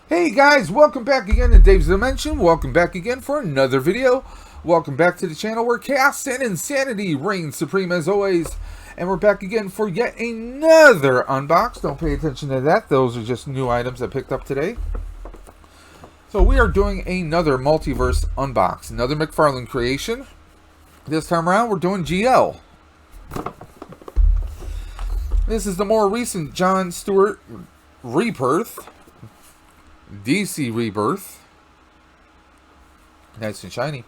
Hey guys, welcome back again to Dave's Dimension. Welcome back again for another video. Welcome back to the channel where chaos and insanity reign supreme as always. And we're back again for yet another unbox. Don't pay attention to that. Those are just new items I picked up today. So we are doing another Multiverse unbox. Another Mcfarlane creation. This time around we're doing GL. This is the more recent Stewart REBIRTH. DC Rebirth. Nice and shiny.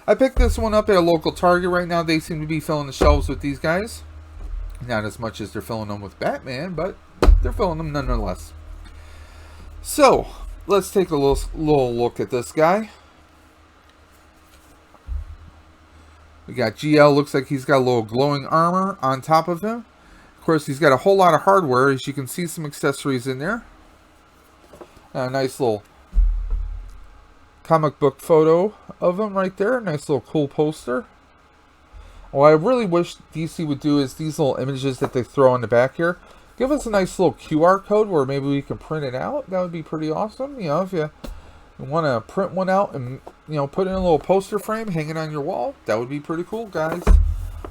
I picked this one up at a local Target right now. They seem to be filling the shelves with these guys. Not as much as they're filling them with Batman, but they're filling them nonetheless. So, let's take a little look at this guy. We got GL. Looks like he's got a little glowing armor on top of him. Of course, he's got a whole lot of hardware. As you can see, some accessories in there. A nice little comic book photo of him right there. Nice little cool poster. What I really wish DC would do is these little images that they throw on the back here. Give us a nice little QR code where maybe we can print it out. That would be pretty awesome. You know, if you want to print one out and, you know, put in a little poster frame, hang it on your wall, that would be pretty cool, guys.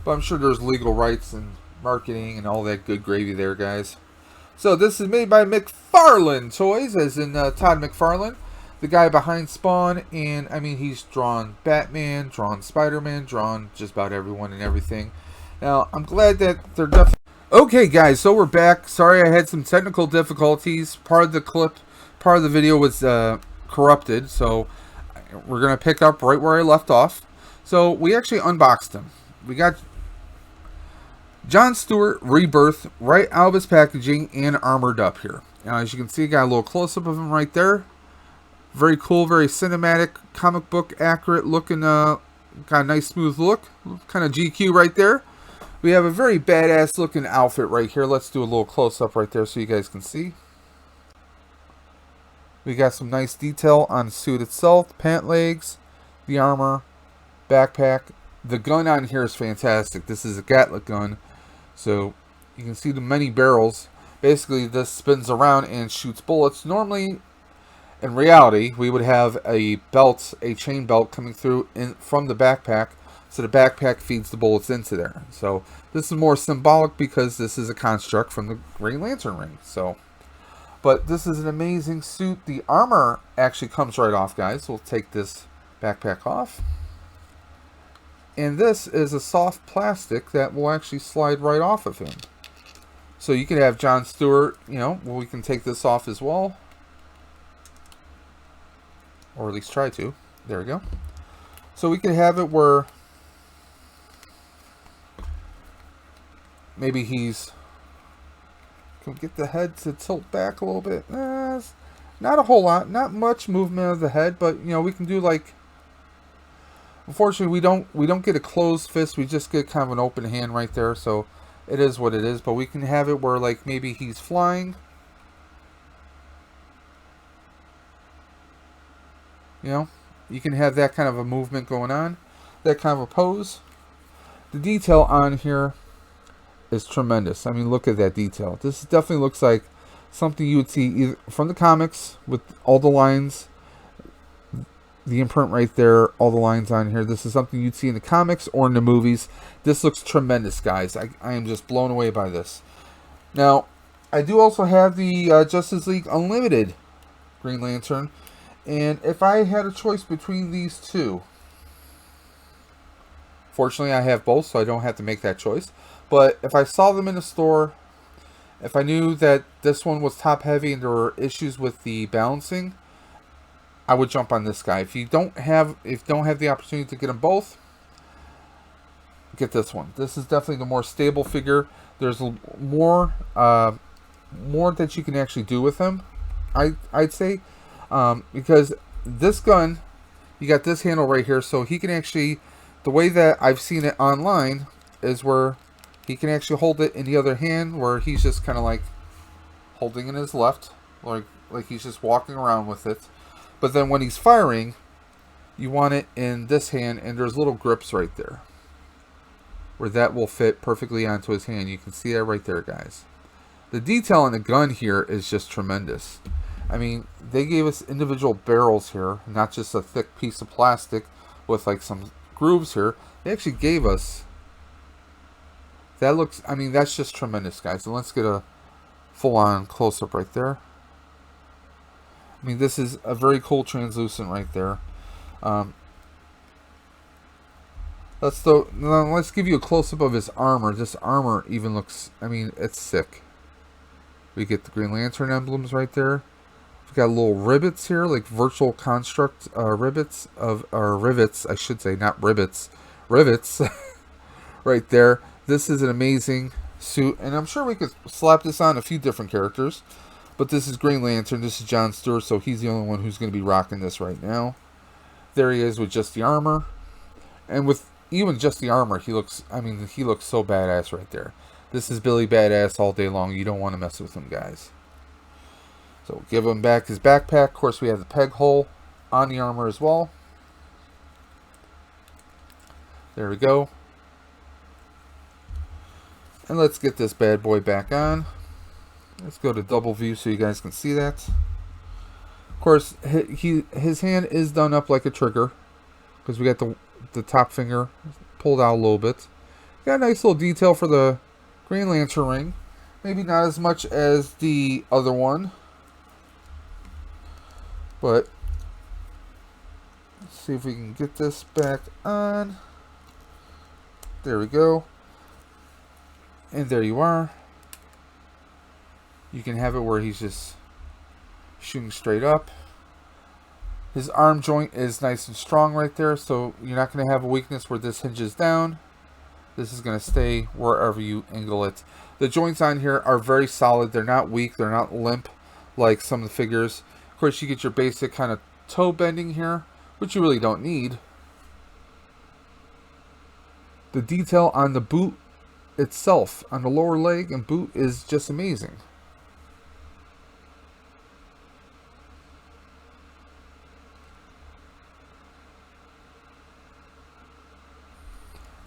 But I'm sure there's legal rights and marketing and all that good gravy there, guys. So this is made by Mcfarlane Toys, as in Todd McFarlane, the guy behind Spawn, and I mean he's drawn Batman, drawn Spider-Man, drawn just about everyone and everything. Now I'm glad that they're definitely okay, guys. So we're back. Sorry, I had some technical difficulties. Part of the video was corrupted, so we're gonna pick up right where I left off. So we actually unboxed him. We got Stewart REBIRTH right out of his packaging and armored up here. Now, as you can see, got a little close-up of him right there. Very cool, very cinematic, comic book accurate looking, got a nice smooth look. Kind of GQ right there. We have a very badass looking outfit right here. Let's do a little close-up right there so you guys can see. We got some nice detail on the suit itself, pant legs, the armor, backpack. The gun on here is fantastic. This is a Gatling gun. So you can see the many barrels. Basically, this spins around and shoots bullets. Normally, in reality, we would have a belt, a chain belt coming through from the backpack. So the backpack feeds the bullets into there. So this is more symbolic because this is a construct from the Green Lantern ring. So, but this is an amazing suit. The armor actually comes right off, guys. We'll take this backpack off. And this is a soft plastic that will actually slide right off of him. So you can have John Stewart, you know, well, we can take this off as well. Or at least try to. There we go. So we can have it where maybe he's... Can we get the head to tilt back a little bit? Not a whole lot. Not much movement of the head, but, you know, we can do like... Unfortunately, we don't get a closed fist. We just get kind of an open hand right there. So it is what it is. But we can have it where like maybe he's flying. You know, you can have that kind of a movement going on. That kind of a pose. The detail on here is tremendous. I mean, look at that detail. This definitely looks like something you would see either from the comics with all the lines. The imprint right there, all the lines on here. This is something you'd see in the comics or in the movies. This looks tremendous, guys. I am just blown away by this. Now, I do also have the Justice League Unlimited Green Lantern. And if I had a choice between these two, fortunately I have both, so I don't have to make that choice. But if I saw them in the store, if I knew that this one was top heavy and there were issues with the balancing, I would jump on this guy. If you don't have the opportunity to get them both, get this one. This is definitely the more stable figure. There's more that you can actually do with him, I'd say, because this gun, you got this handle right here, so he can actually, the way that I've seen it online is where he can actually hold it in the other hand, where he's just kind of like holding in his left, like he's just walking around with it. But then when he's firing, you want it in this hand, and there's little grips right there where that will fit perfectly onto his hand. You can see that right there, guys. The detail on the gun here is just tremendous. I mean, they gave us individual barrels here, not just a thick piece of plastic with like some grooves here. They actually gave us... That looks... I mean, that's just tremendous, guys. And let's get a full-on close-up right there. I mean, this is a very cool translucent right there. Let's give you a close-up of his armor. This armor even looks... I mean, it's sick. We get the Green Lantern emblems right there. We've got little rivets here, like virtual construct rivets, I should say, not rivets. Rivets right there. This is an amazing suit, and I'm sure we could slap this on a few different characters. But this is Green Lantern. This is John Stewart, so he's the only one who's going to be rocking this right now. There he is with just the armor. And with even just the armor, he looks so badass right there. This is Billy Badass all day long. You don't want to mess with him, guys. So give him back his backpack. Of course, we have the peg hole on the armor as well. There we go. And let's get this bad boy back on. Let's go to double view so you guys can see that. Of course, his hand is done up like a trigger, because we got the top finger pulled out a little bit. Got a nice little detail for the Green Lantern ring. Maybe not as much as the other one. But let's see if we can get this back on. There we go. And there you are. You can have it where he's just shooting straight up. His arm joint is nice and strong right there, so you're not going to have a weakness where this hinges down. This is going to stay wherever you angle it. The joints on here are very solid. They're not weak. They're not limp like some of the figures. Of course, you get your basic kind of toe bending here, which you really don't need. The detail on the boot itself, on the lower leg and boot, is just amazing.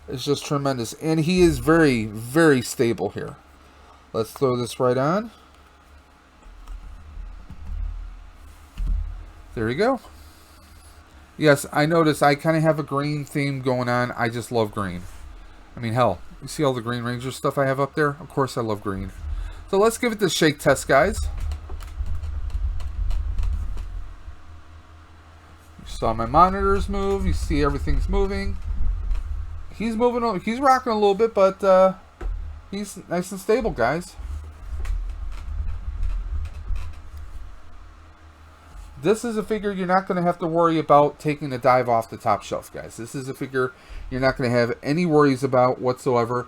It's just tremendous. And he is very, very stable here. Let's throw this right on. There you go. Yes, I notice I kind of have a green theme going on. I just love green. I mean, hell, you see all the Green Ranger stuff I have up there? Of course I love green. So let's give it the shake test, guys. You saw my monitors move. You see everything's moving. He's moving. He's rocking a little bit, but he's nice and stable, guys. This is a figure you're not going to have to worry about taking a dive off the top shelf, guys. This is a figure you're not going to have any worries about whatsoever.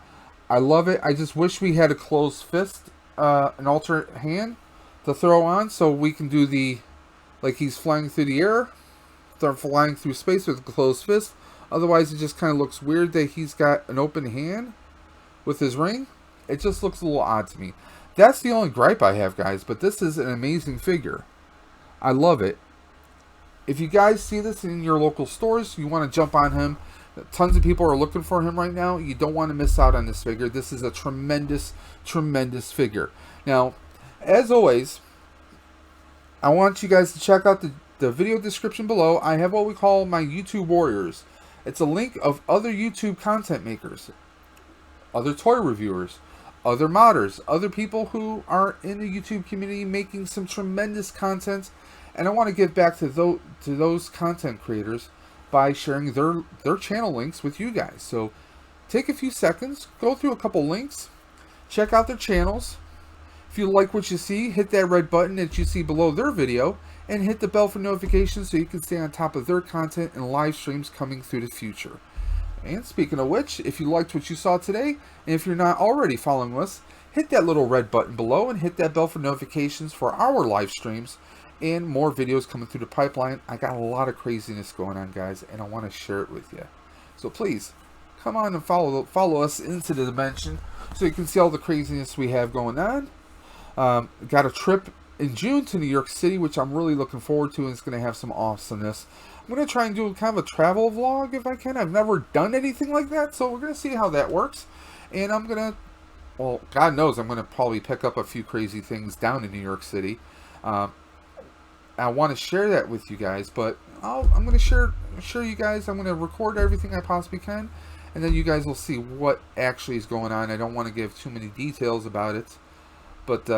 I love it. I just wish we had a closed fist, an alternate hand to throw on, so we can do the, like he's flying through the air, flying through space with a closed fist. Otherwise, it just kind of looks weird that he's got an open hand with his ring. It just looks a little odd to me. That's the only gripe I have, guys, but this is an amazing figure. I love it. If you guys see this in your local stores, you want to jump on him. Tons of people are looking for him right now. You don't want to miss out on this figure. This is a tremendous, tremendous figure. Now, as always, I want you guys to check out the video description below. I have what we call my YouTube Warriors. It's a link of other YouTube content makers, other toy reviewers, other modders, other people who are in the YouTube community making some tremendous content. And I want to give back to those content creators by sharing their channel links with you guys. So take a few seconds, go through a couple links, check out their channels. If you like what you see, hit that red button that you see below their video and hit the bell for notifications so you can stay on top of their content and live streams coming through the future. And speaking of which, if you liked what you saw today, and if you're not already following us, hit that little red button below and hit that bell for notifications for our live streams and more videos coming through the pipeline. I got a lot of craziness going on, guys, and I want to share it with you. So please, come on and follow us into the dimension so you can see all the craziness we have going on. Got a trip in June to New York City, which I'm really looking forward to, and it's going to have some awesomeness. I'm going to try and do kind of a travel vlog if I can. I've never done anything like that, so we're going to see how that works. And I'm going to, well, God knows I'm going to probably pick up a few crazy things down in New York City. I want to share that with you guys, but I'm going to share you guys. I'm going to record everything I possibly can, and then you guys will see what actually is going on. I don't want to give too many details about it, but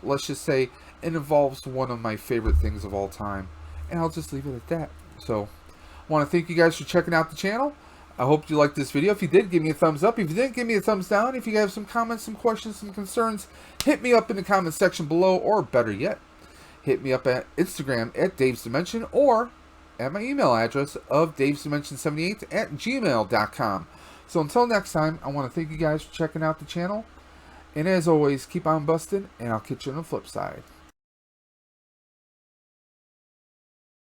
let's just say it involves one of my favorite things of all time, and I'll just leave it at that. So, I want to thank you guys for checking out the channel. I hope you liked this video. If you did, give me a thumbs up. If you didn't, give me a thumbs down. If you have some comments, some questions, some concerns, hit me up in the comment section below, or better yet, hit me up at Instagram at Dave's Dimension, or at my email address of davesdimension78@gmail.com. So until next time, I want to thank you guys for checking out the channel. And as always, keep on busting, and I'll catch you on the flip side.